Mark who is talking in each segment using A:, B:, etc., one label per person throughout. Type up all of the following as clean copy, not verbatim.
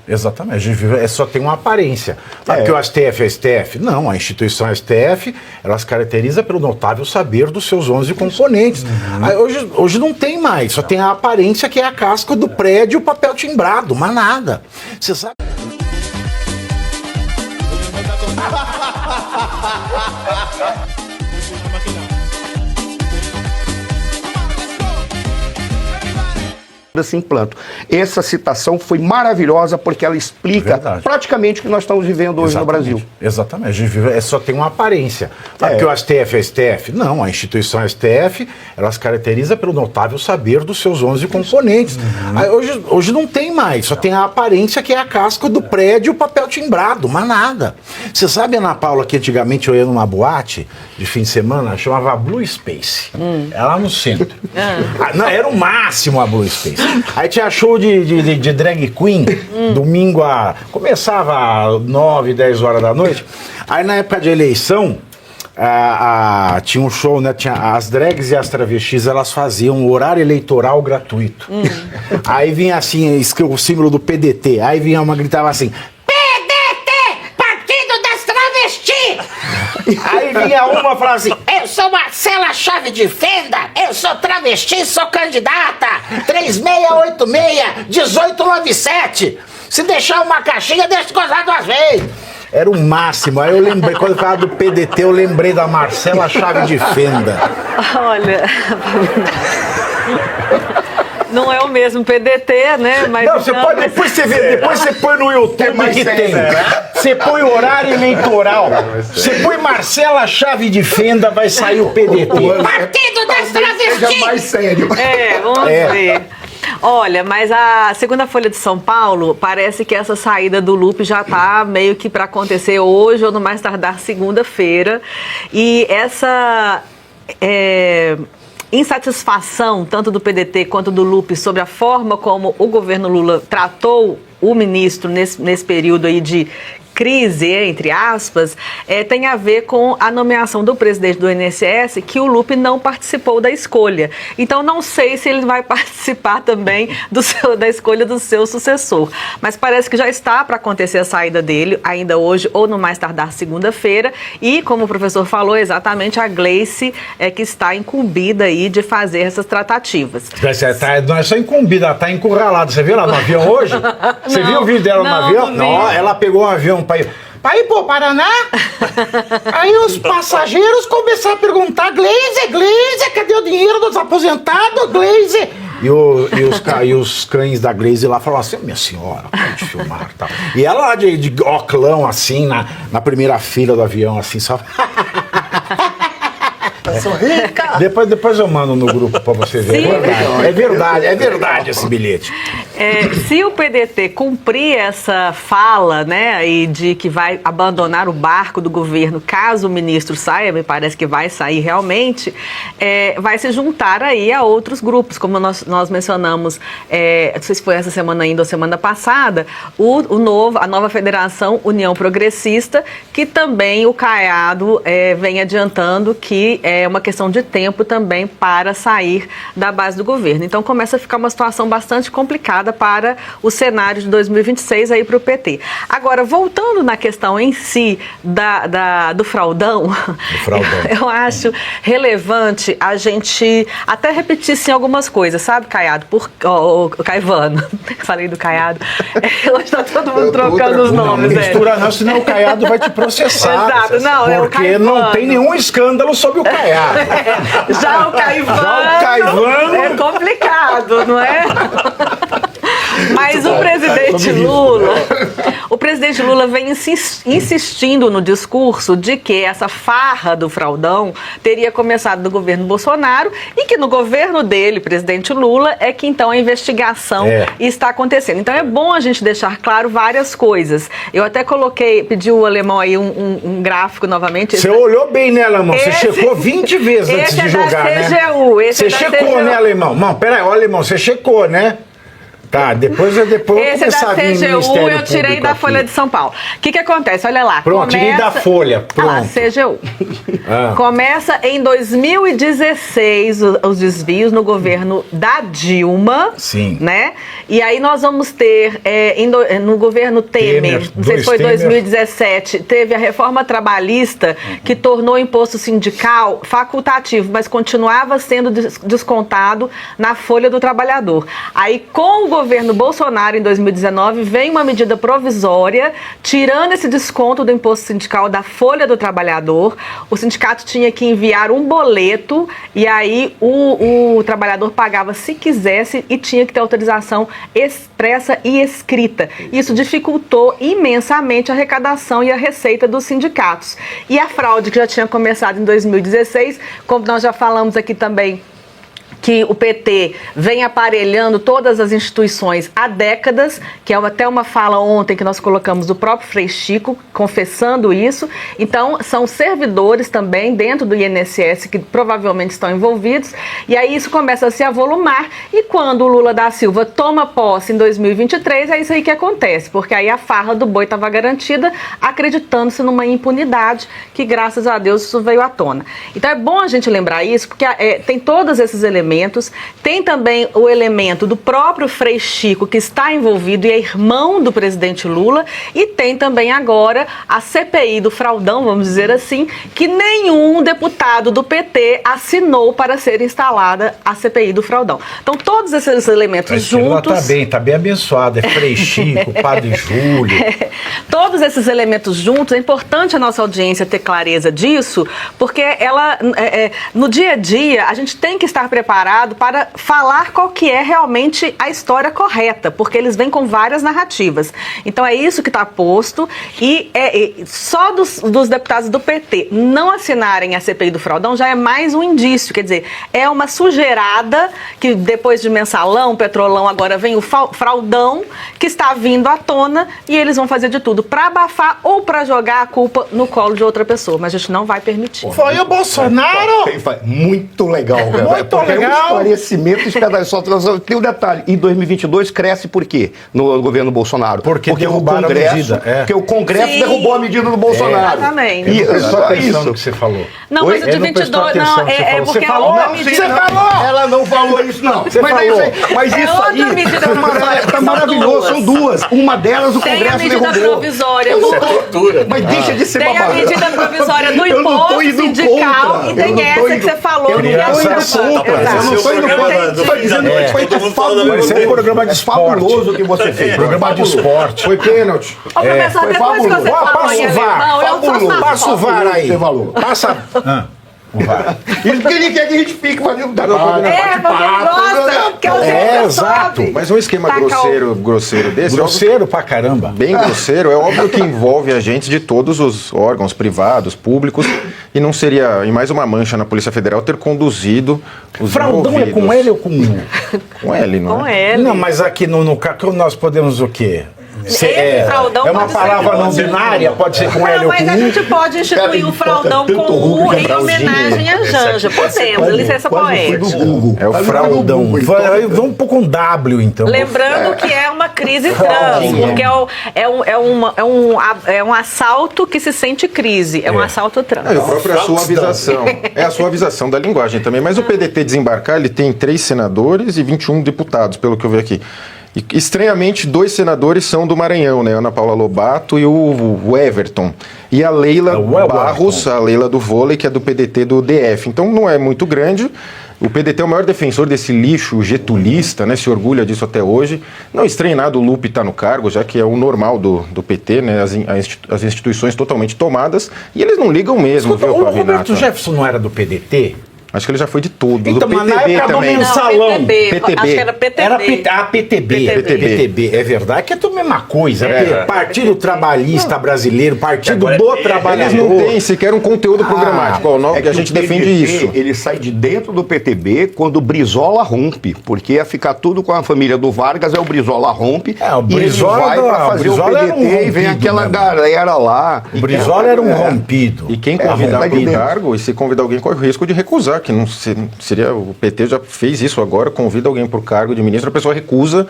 A: Exatamente, a gente vive, só tem uma aparência. Porque o STF é STF? Não, a instituição STF, ela se caracteriza pelo notável saber dos seus 11 componentes. Aí, hoje não tem mais, só tem a aparência que é a casca do prédio e o papel timbrado, mas nada. Você sabe...
B: Desse implanto. Essa citação foi maravilhosa porque ela explica praticamente o que nós estamos vivendo hoje no Brasil.
A: Exatamente, a gente vive, só tem uma aparência. Porque o STF é STF? Não, a instituição STF, ela se caracteriza pelo notável saber dos seus 11 componentes. Aí, hoje não tem mais, só tem a aparência que é a casca do prédio e o papel timbrado, mas nada. Você sabe, Ana Paula, que antigamente eu ia numa boate de fim de semana, chamava Blue Space. Era lá no centro. Não, era o máximo a Blue Space. Aí tinha show de drag queen, domingo começava às 9, 10 horas da noite. Aí na época de eleição, tinha um show, né? Tinha as drags e as travestis, elas faziam um horário eleitoral gratuito. Aí vinha assim, o símbolo do PDT. Aí vinha uma, gritava assim: PDT, Partido das Travestis! Aí vinha uma e falava assim: eu sou Marcela Chave de Fenda, eu sou travesti, sou candidata, 3686-1897. Se deixar uma caixinha, deixa gozar 2 vezes. Era o máximo. Aí eu lembrei, quando eu falava do PDT, eu lembrei da Marcela Chave de Fenda.
C: Olha, não é o mesmo PDT, né? Mas
A: não, você pode, depois você vê, depois você põe no YouTube que tem. Você põe o horário eleitoral, você põe Marcela Chave de Fenda, vai sair o PDT. Partido das Travestis!
B: Seja mais sério.
C: Vamos ver. Olha, mas a segunda Folha de São Paulo, parece que essa saída do Lupe já está meio que para acontecer hoje ou no mais tardar segunda-feira. E essa insatisfação, tanto do PDT quanto do Lupe, sobre a forma como o governo Lula tratou o ministro nesse período aí de crise, entre aspas, tem a ver com a nomeação do presidente do INSS, que o Lupe não participou da escolha. Então, não sei se ele vai participar também da escolha do seu sucessor. Mas parece que já está para acontecer a saída dele, ainda hoje ou no mais tardar segunda-feira. E, como o professor falou, exatamente a Gleice é que está incumbida aí de fazer essas tratativas.
A: Não é só incumbida, ela está encurralada. Você viu ela no avião hoje? Você viu o vídeo dela no avião? Não, ela pegou um avião para ir pro Paraná. Aí os passageiros começaram a perguntar: Gleice, cadê o dinheiro dos aposentados, Gleice? E os cães da Gleice lá falaram assim: minha senhora, pode filmar, tal. E ela lá de oclão, assim, na primeira fila do avião, assim, só...
B: Sou rica.
A: Depois eu mando no grupo pra você ver. É verdade esse bilhete.
C: Se o PDT cumprir essa fala, né, e de que vai abandonar o barco do governo caso o ministro saia, me parece que vai sair realmente, vai se juntar aí a outros grupos, como nós mencionamos, não sei se foi essa semana ainda ou semana passada, a nova Federação União Progressista, que também o Caiado vem adiantando que é uma questão de tempo também para sair da base do governo. Então começa a ficar uma situação bastante complicada para o cenário de 2026 aí para o PT. Agora, voltando na questão em si do fraudão, eu acho relevante a gente até repetir sim, algumas coisas, sabe, Caiado? Caivano. Falei do Caiado. Hoje está todo mundo trocando os nomes.
A: Não mistura não, senão o Caiado vai te processar.
C: Exato, não,
A: porque não tem nenhum escândalo sobre o Caiado.
C: Já o Caivano é complicado, não é? Mas o presidente Lula vem insistindo no discurso de que essa farra do fraudão teria começado no governo Bolsonaro e que no governo dele, presidente Lula, é que então a investigação está acontecendo. Então é bom a gente deixar claro várias coisas. Eu até pedi o Alemão aí um gráfico novamente.
A: Você olhou bem, né, Alemão? Você checou 20 vezes antes de jogar, né?
C: CGU,
A: você checou, né, Alemão? Não, peraí, ó, Alemão, você checou, né? Tá, depois eu
C: Esse é
A: começar
C: da
A: a vir no
C: CGU,
A: Ministério
C: eu tirei
A: Público
C: da
A: aqui.
C: Folha de São Paulo. O que acontece? Olha lá.
A: Pronto, tirei da Folha, pronto.
C: Ah lá, CGU.
A: Ah.
C: Começa em 2016 os desvios no governo da Dilma.
A: Sim.
C: Né? E aí nós vamos ter, no governo Temer, não sei se foi 2017, teve a reforma trabalhista que tornou o imposto sindical facultativo, mas continuava sendo descontado na folha do trabalhador. Aí, com o governo Bolsonaro, em 2019, vem uma medida provisória, tirando esse desconto do imposto sindical da folha do trabalhador. O sindicato tinha que enviar um boleto e aí o trabalhador pagava se quisesse e tinha que ter autorização expressa e escrita. Isso dificultou imensamente a arrecadação e a receita dos sindicatos. E a fraude, que já tinha começado em 2016, como nós já falamos aqui também, que o PT vem aparelhando todas as instituições há décadas, que é até uma fala ontem que nós colocamos do próprio Frei Chico, confessando isso. Então, são servidores também dentro do INSS que provavelmente estão envolvidos, e aí isso começa a se avolumar, e quando o Lula da Silva toma posse em 2023, é isso aí que acontece, porque aí a farra do boi estava garantida, acreditando-se numa impunidade que, graças a Deus, isso veio à tona. Então, é bom a gente lembrar isso, porque tem todos esses elementos. Tem também o elemento do próprio Frei Chico, que está envolvido e é irmão do presidente Lula, e tem também agora a CPI do fraudão, vamos dizer assim, que nenhum deputado do PT assinou para ser instalada a CPI do fraudão. Então, todos esses elementos juntos...
A: Tá bem abençoado, é Frei Chico, Padre Júlio.
C: Todos esses elementos juntos, é importante a nossa audiência ter clareza disso, porque no dia a dia, a gente tem que estar preparado para falar qual que é realmente a história correta, porque eles vêm com várias narrativas. Então é isso que está posto, e só dos deputados do PT não assinarem a CPI do fraudão já é mais um indício, quer dizer, é uma sujeirada que depois de mensalão, petrolão, agora vem o fraudão que está vindo à tona, e eles vão fazer de tudo para abafar ou para jogar a culpa no colo de outra pessoa, mas a gente não vai permitir.
A: Foi o Bolsonaro!
B: Muito legal, cara.
A: Muito legal.
B: Esclarecimento só tem um detalhe. Em 2022 cresce por quê? No governo Bolsonaro? Porque
A: derrubaram a medida.
B: Porque o Congresso
C: Sim.
B: derrubou a medida do Bolsonaro.
C: Exatamente.
B: E só isso.
A: No que você falou.
C: Não, mas o de 22 não, é porque
A: Você falou?
C: outra
A: Não,
C: medida.
A: você falou!
B: Ela não falou isso, não.
A: Você falou.
B: Mas
C: É
B: isso
C: outra
B: aí
C: medida
B: tá
C: provisória,
B: tá
C: são
B: maravilhoso.
C: duas.
B: São duas. Uma delas o
C: Tem a
B: Congresso
C: medida
B: derrubou.
C: provisória
B: Eu
C: do...
B: não tô- Mas deixa de ser
C: Tem a
B: babaca.
C: medida provisória do
B: Eu não tô
C: imposto
B: indo
C: sindical
B: contra.
C: e tem
B: Eu não tô
C: essa que
B: indo-
C: você falou.
B: Eu não
C: que é
B: tô indo
C: essa.
B: contra.
C: Exato.
B: Eu não tô indo contra. Tô dizendo que foi
D: todo mundo falando
B: fabuloso.
A: Esse é um programa de esporte.
B: Fabuloso o que você fez.
A: Programa de esporte.
B: Foi pênalti.
C: Ô, professor,
B: foi
C: depois que você
B: fabuloso.
C: falou em
A: Passa o VAR.
C: alemão, eu só
B: Fabuloso.
A: Passa o VAR aí.
B: Você falou.
A: Passa. O VAR.
B: Isso que ele quer que a gente fique fazendo
C: porque gosta, que
A: exato.
D: Mas um esquema grosseiro desse,
A: Grosseiro pra caramba.
D: bem grosseiro, é óbvio que envolve agentes de todos os órgãos privados, públicos, e não seria, e mais uma mancha na Polícia Federal ter conduzido os
A: Fraudão é
D: envolvidos.
A: com ele ou com...
D: Com ele, não
C: Com
D: é?
C: ele.
A: Não, mas aqui no caso nós podemos o quê?
C: Fraudão
A: é uma
C: pode ser
A: palavra
C: com
A: não
C: U.
A: binária, pode ser com L
C: Não,
A: ou
C: mas
A: com
C: a
A: U.
C: gente pode instituir o fraudão com U em homenagem a Janja. Podemos, licença poética.
A: É o fraudão. Vamos pôr com W, então.
C: Lembrando que é uma crise trans, porque é um assalto que se sente crise, é um assalto trans.
D: Não, e a própria suavização. É a suavização da linguagem também. Mas o PDT desembarcar, ele tem 3 senadores e 21 deputados, pelo que eu vi aqui. E, estranhamente, 2 senadores são do Maranhão, né? Ana Paula Lobato e o Everton. E a Leila Barros, a Leila do vôlei, que é do PDT do DF. Então não é muito grande. O PDT é o maior defensor desse lixo getulista, né? Se orgulha disso até hoje. Não estranha nada o Lupe estar no cargo, já que é o normal do PT, né? As instituições totalmente tomadas. E eles não ligam mesmo,
A: Escuta,
D: viu,
A: o
D: Pavinato?
A: Roberto Jefferson não era do PDT?
D: Acho que ele já foi de todos.
A: Então,
D: do
A: mas na
D: PTB
A: época do
D: também.
A: mensalão.
C: PTB.
D: PTB.
C: Acho que era PTB.
A: Era PTB.
C: PTB.
A: É verdade que é tudo a mesma coisa. Partido Trabalhista Brasileiro, Partido do Trabalhador.
D: Eles não têm sequer um conteúdo programático.
B: É
D: que a gente defende
B: PTB,
D: isso.
B: Ele sai de dentro do PTB quando o Brizola rompe, porque ia ficar tudo com a família do Vargas, o Brizola rompe,
A: o Brizola,
B: e ele vai pra fazer o
A: Brizola era
B: PDT
A: um
B: e vem
A: rompido
B: aquela
A: mesmo.
B: galera lá.
A: O Brizola era um rompido.
D: E quem convidar
B: vai
D: para o
B: de dentro.
D: cargo, e se convidar alguém, corre o risco de recusar, que não seria. O PT já fez isso agora, convida alguém para o cargo de ministro, a pessoa recusa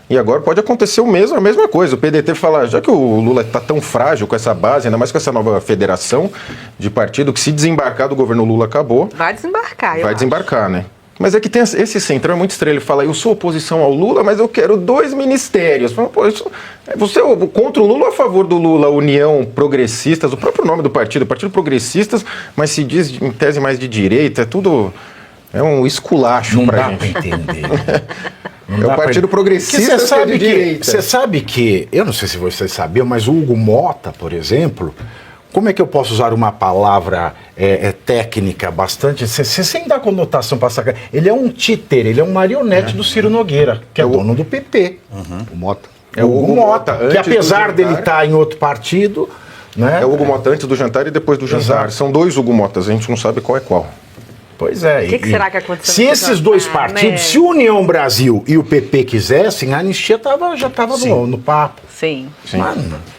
D: E agora pode acontecer a mesma coisa. O PDT fala, já que o Lula está tão frágil com essa base, ainda mais com essa nova federação de partido, que se desembarcar do governo Lula acabou.
C: Vai desembarcar,
D: Vai desembarcar, né? Mas é que tem esse centro, é muito estranho. Ele fala, eu sou oposição ao Lula, mas eu quero 2 ministérios. Fala, pô, você é contra o Lula ou a favor do Lula? União Progressistas, o próprio nome do partido, Partido Progressistas, mas se diz em tese mais de direita, é tudo... É um esculacho pra gente.
A: Não dá pra entender.
D: É o Partido Progressista
A: você sabe
D: de direita.
A: Você sabe que, eu não sei se vocês sabiam, mas o Hugo Motta, por exemplo, como é que eu posso usar uma palavra técnica bastante, sem dar conotação para sacar? Ele é um títere, ele é um marionete do Ciro Nogueira, que é o dono do PP.
B: O Mota.
A: É o Hugo Motta, que apesar dele estar em outro partido... Né?
D: É o Hugo Motta antes do jantar e depois do jantar.
A: Exato.
D: São 2 Hugo Mottas, a gente não sabe qual é qual.
A: Pois é.
C: O que será que aconteceu?
A: Se esses dois partidos,
C: né?
A: se o União Brasil e o PP quisessem, a anistia já estava no papo.
C: Sim.
A: Mas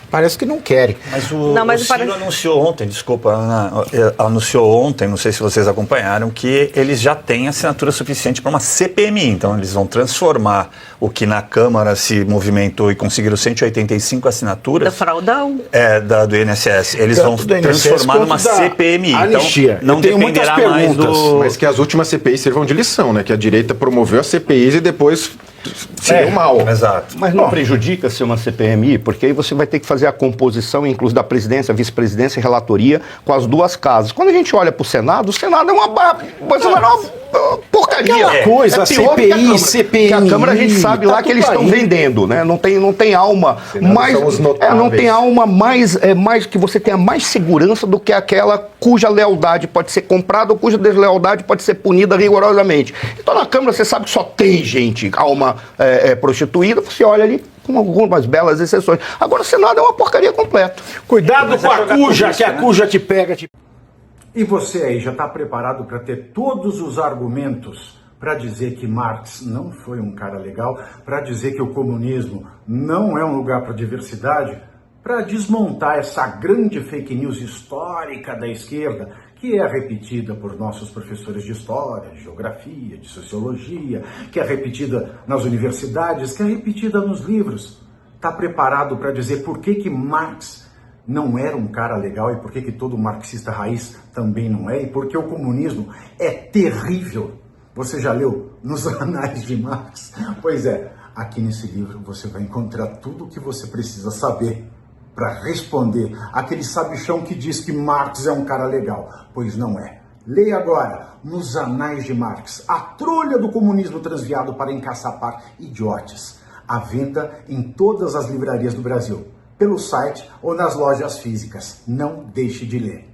A: parece que não querem.
E: Mas o Ciro anunciou ontem, desculpa, Ana, anunciou ontem, não sei se vocês acompanharam, que eles já têm assinatura suficiente para uma CPMI. Então, eles vão transformar o que na Câmara se movimentou e conseguiram 185 assinaturas.
C: Do fraudão.
E: Do INSS. Eles vão transformar numa CPMI.
A: Anistia.
E: Então, não
A: tenho muitas
E: dependerá mais do...
D: Mas que as últimas CPIs sirvam de lição, né? Que a direita promoveu as CPIs e depois se deu mal.
E: Exato.
B: Mas não prejudica ser uma CPMI, porque aí você vai ter que fazer a composição, inclusive da presidência, vice-presidência e relatoria com as 2 casas. Quando a gente olha para o Senado é uma porcaria.
A: Aquela coisa, CPI, CPI.
B: Que a Câmara a gente sabe lá que eles estão vendendo, né? Não tem alma mais. Não tem alma mais que você tenha mais segurança do que aquela cuja lealdade pode ser comprada ou cuja deslealdade pode ser punida rigorosamente. Então na Câmara você sabe que só tem gente, alma prostituída, você olha ali com algumas belas exceções. Agora o Senado é uma porcaria completa.
A: Cuidado com a cuja, que a cuja te pega. E você aí, já está preparado para ter todos os argumentos para dizer que Marx não foi um cara legal, para dizer que o comunismo não é um lugar para diversidade, para desmontar essa grande fake news histórica da esquerda, que é repetida por nossos professores de história, de geografia, de sociologia, que é repetida nas universidades, que é repetida nos livros. Está preparado para dizer por que Marx não era um cara legal e por que todo marxista raiz também não é, e porque o comunismo é terrível. Você já leu Nos Anais de Marx? Pois é, aqui nesse livro você vai encontrar tudo o que você precisa saber para responder aquele sabichão que diz que Marx é um cara legal, pois não é. Leia agora Nos Anais de Marx, a trolha do comunismo transviado para encaçapar idiotes. À venda em todas as livrarias do Brasil, pelo site ou nas lojas físicas. Não deixe de ler.